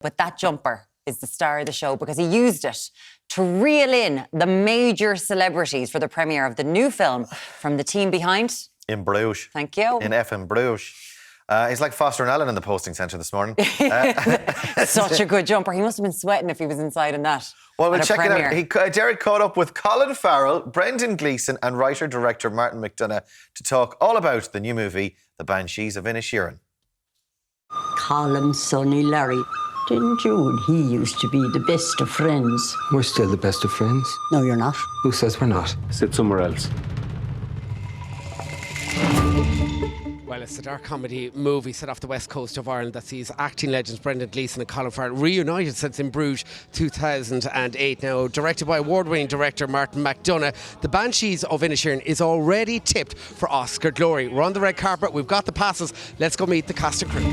But that jumper is the star of the show because he used it to reel in the major celebrities for the premiere of the new film from the team behind... In Bruges. Thank you. In FM Bruges. He's like Foster and Allen in the posting centre this morning. Such a good jumper. He must have been sweating if he was inside in that. Well, we'll check it out. Derek caught up with Colin Farrell, Brendan Gleeson and writer-director Martin McDonagh to talk all about the new movie, The Banshees of Inisherin. Colin's sonny Larry. Didn't you and he used to be the best of friends? We're still the best of friends. No, you're not. Who says we're not? Sit somewhere else. Well, it's a dark comedy movie set off the west coast of Ireland that sees acting legends Brendan Gleeson and Colin Farrell reunited since in Bruges 2008. Now, directed by award-winning director Martin McDonagh, The Banshees of Inisherin is already tipped for Oscar glory. We're on the red carpet, we've got the passes. Let's go meet the cast and crew.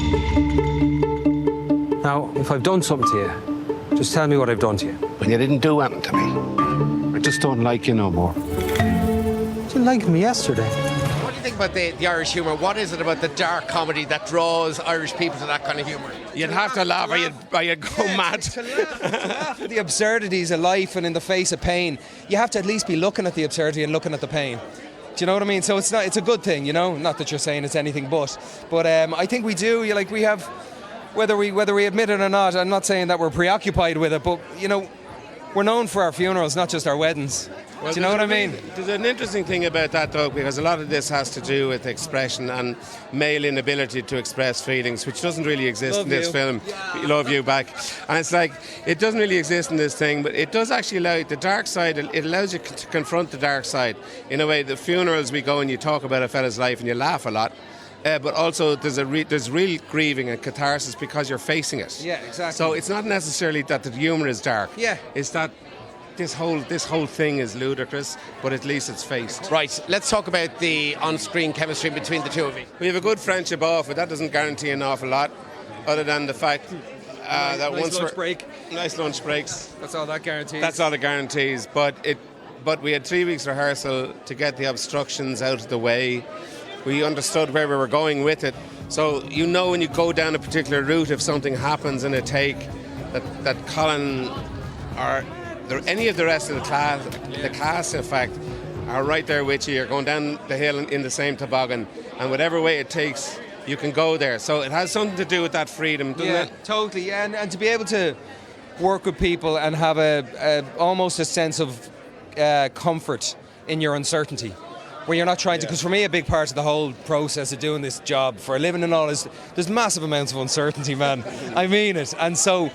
Now, if I've done something to you, just tell me what I've done to you. When you didn't do anything to me, I just don't like you no more. You didn't like me yesterday. What do you think about the Irish humour? What is it about the dark comedy that draws Irish people to that kind of humour? You'd have to laugh or you'd go mad. To laugh at the absurdities of life and in the face of pain, you have to at least be looking at the absurdity and looking at the pain. Do you know what I mean? So it's a good thing, you know? Not that you're saying it's anything but I think we do. We have, whether we admit it or not, I'm not saying that we're preoccupied with it, but, you know, we're known for our funerals, not just our weddings. Well, do you know what I mean? There's an interesting thing about that, though, because a lot of this has to do with expression and male inability to express feelings, which doesn't really exist in this film. Love you back. And it's like, it doesn't really exist in this thing, but it does actually allow the dark side, it allows you to confront the dark side. In a way, the funerals we go and you talk about a fella's life and you laugh a lot. But also there's real grieving and catharsis because you're facing it. Yeah, exactly. So it's not necessarily that the humour is dark. Yeah. It's that this whole thing is ludicrous, but at least it's faced. Right, let's talk about the on-screen chemistry between the two of you. We have a good friendship off, but that doesn't guarantee an awful lot, other than the fact that nice lunch break. Nice lunch breaks. That's all that guarantees. That's all it guarantees. But we had 3 weeks rehearsal to get the obstructions out of the way. We understood where we were going with it. So you know when you go down a particular route, if something happens in a take, that Colin or any of the rest of the cast, in fact, are right there with you. You're going down the hill in the same toboggan, and whatever way it takes, you can go there. So it has something to do with that freedom, doesn't it? Yeah, totally. And to be able to work with people and have almost a sense of comfort in your uncertainty, where you're not trying to, because for me a big part of the whole process of doing this job for a living and all is there's massive amounts of uncertainty, man. I mean it. And so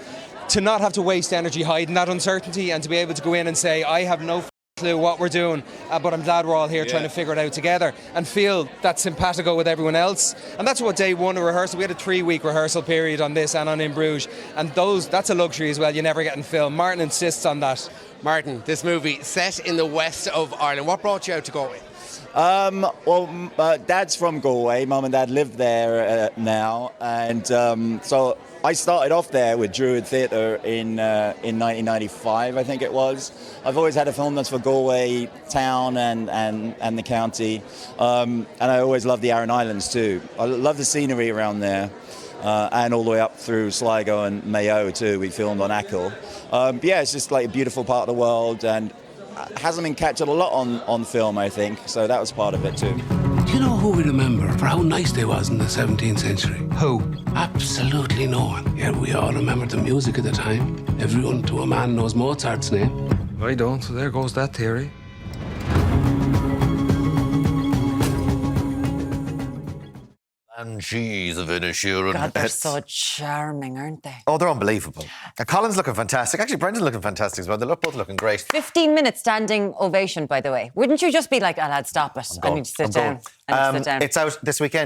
to not have to waste energy hiding that uncertainty and to be able to go in and say, I have no clue what we're doing, but I'm glad we're all here trying to figure it out together and feel that simpatico with everyone else. And that's what day one of rehearsal, we had a 3-week rehearsal period on this and on In Bruges, and that's a luxury as well, you never get in film. Martin insists on that. Martin, this movie set in the west of Ireland, what brought you out to Galway? Dad's from Galway. Mum and Dad live there now, and so I started off there with Druid Theatre in 1995, I think it was. I've always had a film that's for Galway town and the county, and I always love the Aran Islands too. I love the scenery around there. And all the way up through Sligo and Mayo too. We filmed on Achill. It's just like a beautiful part of the world, and hasn't been captured a lot on film, I think. So that was part of it too. Do you know who we remember for how nice they was in the 17th century? Who? Absolutely no one. Yet we all remember the music at the time. Everyone to a man knows Mozart's name. I don't, so there goes that theory. Banshees of Inisherin. God, they're so charming, aren't they? Oh, they're unbelievable. Colin's looking fantastic. Actually, Brendan's looking fantastic as well. They're both looking great. 15-minute standing ovation, by the way. Wouldn't you just be like, oh, lad, stop it. I need to sit down. It's out this weekend.